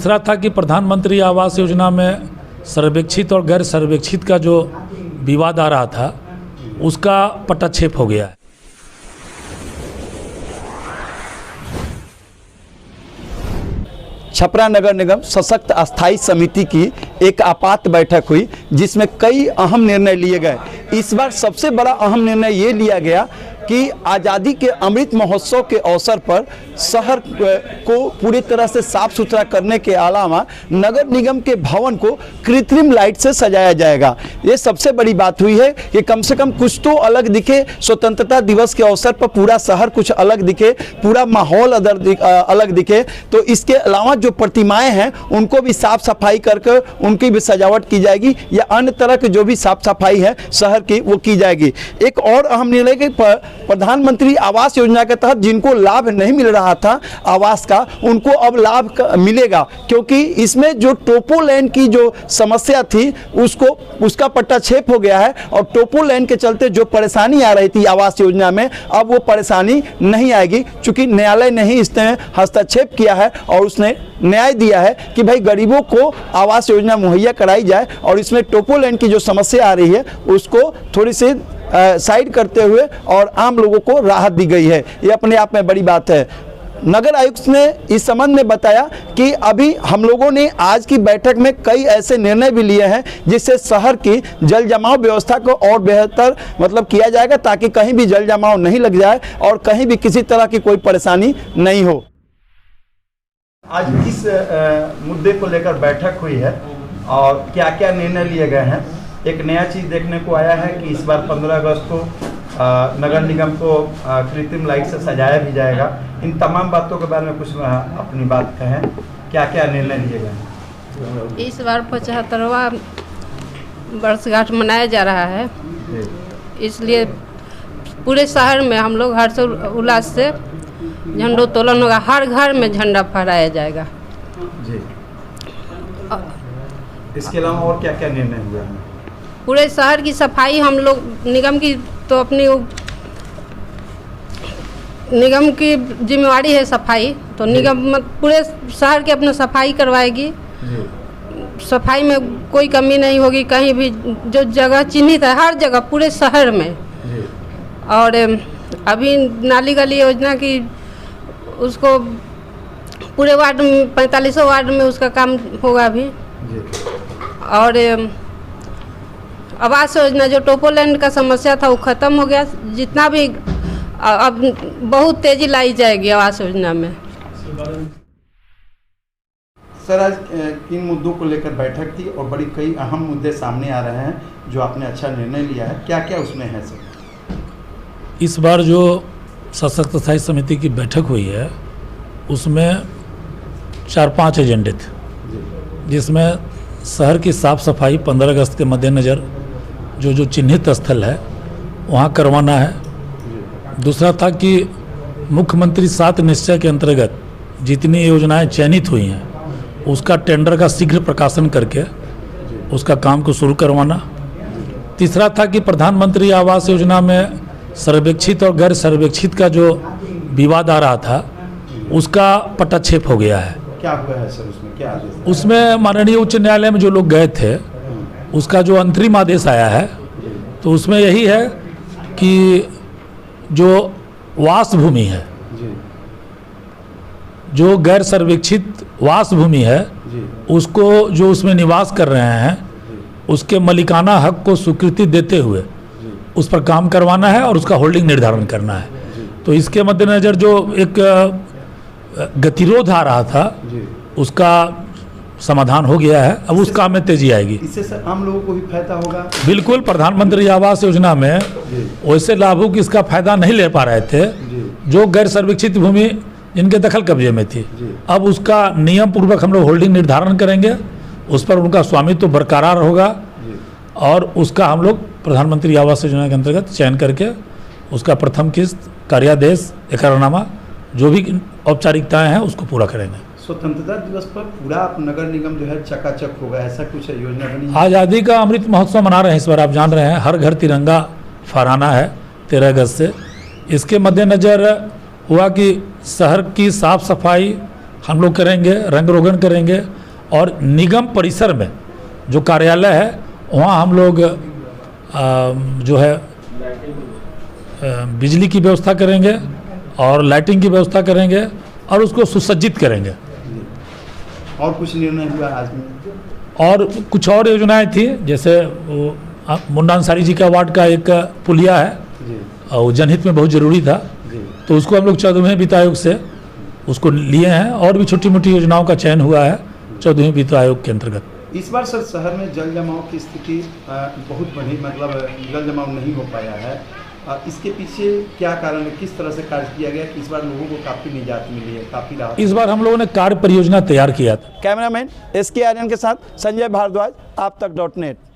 तीसरा था कि प्रधानमंत्री आवास योजना में सर्वेक्षित और गैर सर्वेक्षित का जो विवाद आ रहा था उसका पटाक्षेप हो गया है। छपरा नगर निगम सशक्त अस्थायी समिति की एक आपात बैठक हुई जिसमें कई अहम निर्णय लिए गए। इस बार सबसे बड़ा अहम निर्णय ये लिया गया कि आज़ादी के अमृत महोत्सव के अवसर पर शहर को पूरी तरह से साफ सुथरा करने के अलावा नगर निगम के भवन को कृत्रिम लाइट से सजाया जाएगा। ये सबसे बड़ी बात हुई है कि कम से कम कुछ तो अलग दिखे। स्वतंत्रता दिवस के अवसर पर पूरा शहर कुछ अलग दिखे, पूरा माहौल अलग दिखे। तो इसके अलावा जो प्रतिमाएं हैं उनको भी साफ सफाई करके उनकी भी सजावट की जाएगी या अन्य तरह की जो भी साफ सफाई है शहर की वो की जाएगी। एक और अहम निर्णय कि प्रधानमंत्री आवास योजना के तहत जिनको लाभ नहीं मिल रहा था आवास का, उनको अब लाभ मिलेगा, क्योंकि इसमें जो टोपो लैन की जो समस्या थी उसका पट्टाक्षेप हो गया है। और टोपो लैन के चलते जो परेशानी आ रही थी आवास योजना में, अब वो परेशानी नहीं आएगी, क्योंकि न्यायालय ने ही इसमें हस्तक्षेप किया है और उसने न्याय दिया है कि भाई गरीबों को आवास योजना मुहैया कराई जाए और इसमें टोपो लैन की जो समस्या आ रही है उसको थोड़ी सी साइड करते हुए और आम लोगों को राहत दी गई है। ये अपने आप में बड़ी बात है। नगर आयुक्त ने इस संबंध में बताया कि अभी हम लोगों ने आज की बैठक में कई ऐसे निर्णय भी लिए हैं जिससे शहर की जल जमाव व्यवस्था को और बेहतर किया जाएगा, ताकि कहीं भी जल जमाव नहीं लग जाए और कहीं भी किसी तरह की कोई परेशानी नहीं हो। आज किस मुद्दे को लेकर बैठक हुई है और क्या क्या निर्णय लिए गए हैं? एक नया चीज़ देखने को आया है कि इस बार 15 अगस्त को नगर निगम को कृत्रिम लाइट से सजाया भी जाएगा। इन तमाम बातों के बारे में कुछ अपनी बात कहें, क्या क्या निर्णय लिए गए? इस बार 75वां वर्षगांठ मनाया जा रहा है, इसलिए पूरे शहर में हम लोग हर्षोल्लास से झंडोत्तोलन होगा। हर घर में झंडा फहराया जाएगा जी। इसके अलावा और क्या क्या निर्णय हुआ है? पूरे शहर की सफाई हम लोग निगम की तो अपनी निगम की जिम्मेवारी है सफाई, तो निगम पूरे शहर की अपना सफाई करवाएगी। सफाई में कोई कमी नहीं होगी, कहीं भी जो जगह चिन्हित है हर जगह पूरे शहर में। और अभी नाली गली योजना की उसको पूरे वार्ड में 45 वार्ड में उसका काम होगा अभी। और आवास योजना जो टोपो लैंड का समस्या था वो ख़त्म हो गया। जितना भी अब बहुत तेज़ी लाई जाएगी आवास योजना में। सर, आज किन मुद्दों को लेकर बैठक थी और बड़ी कई अहम मुद्दे सामने आ रहे हैं जो आपने अच्छा निर्णय लिया है, क्या क्या उसमें है सर? इस बार जो सशक्त अस्थायी समिति की बैठक हुई है उसमें 4-5 एजेंडे थे, जिसमें शहर की साफ़ सफाई 15 अगस्त के मद्देनज़र जो चिन्हित स्थल है वहाँ करवाना है। दूसरा था कि मुख्यमंत्री 7 निश्चय के अंतर्गत जितनी योजनाएं चयनित हुई हैं उसका टेंडर का शीघ्र प्रकाशन करके उसका काम को शुरू करवाना। तीसरा था कि प्रधानमंत्री आवास योजना में सर्वेक्षित और गैर सर्वेक्षित का जो विवाद आ रहा था उसका पटाक्षेप हो गया है। क्या हुआ है सर उसमें? क्या आदेश? उसमें माननीय उच्च न्यायालय में जो लोग गए थे उसका जो अंतरिम आदेश आया है तो उसमें यही है कि जो वास भूमि है, जो गैर सर्वेक्षित वास भूमि है, उसको जो उसमें निवास कर रहे हैं उसके मलिकाना हक को स्वीकृति देते हुए उस पर काम करवाना है और उसका होल्डिंग निर्धारण करना है। तो इसके मद्देनज़र जो एक गतिरोध आ रहा था उसका समाधान हो गया है। अब उस काम में तेजी आएगी। इससे सर आम लोगों को भी फायदा होगा? बिल्कुल। प्रधानमंत्री आवास योजना में वैसे लाभुक इसका फायदा नहीं ले पा रहे थे जो गैर सर्वेक्षित भूमि जिनके दखल कब्जे में थी। अब उसका नियम पूर्वक हम लोग होल्डिंग निर्धारण करेंगे, उस पर उनका स्वामित्व बरकरार होगा और उसका हम लोग प्रधानमंत्री आवास योजना के अंतर्गत चयन करके उसका प्रथम किस्त, कार्यादेश, एकरारनामा जो भी औपचारिकताएं हैं उसको पूरा करेंगे। स्वतंत्रता दिवस पर पूरा नगर निगम जो है चकाचक होगा, ऐसा कुछ योजना बनी? आज़ादी का अमृत महोत्सव मना रहे हैं इस बार, आप जान रहे हैं। हर घर तिरंगा फहराना है 13 अगस्त से। इसके मद्देनज़र हुआ कि शहर की साफ़ सफाई हम लोग करेंगे, रंग रोगन करेंगे और निगम परिसर में जो कार्यालय है वहाँ हम लोग जो है बिजली की व्यवस्था करेंगे और लाइटिंग की व्यवस्था करेंगे और उसको सुसज्जित करेंगे। और कुछ निर्णय हुआ आज में? और कुछ और योजनाएं थी, जैसे मुन्ना अंसारी जी का वार्ड का एक पुलिया है और वो जनहित में बहुत ज़रूरी था, तो उसको हम लोग 14वें वित्त आयोग से उसको लिए हैं। और भी छोटी मोटी योजनाओं का चयन हुआ है 14वें वित्त आयोग के अंतर्गत। इस बार सर शहर में जल जमाव की स्थिति बहुत बड़ी, मतलब जल जमाव नहीं हो पाया है। इसके पीछे क्या कारण है, किस तरह से कार्य किया गया कि इस बार लोगों को काफ़ी निजात मिली है, काफ़ी राहत? इस बार हम लोगों ने कार्य परियोजना तैयार किया था। कैमरामैन SK आर्यन के साथ संजय भारद्वाज, आप तक .net।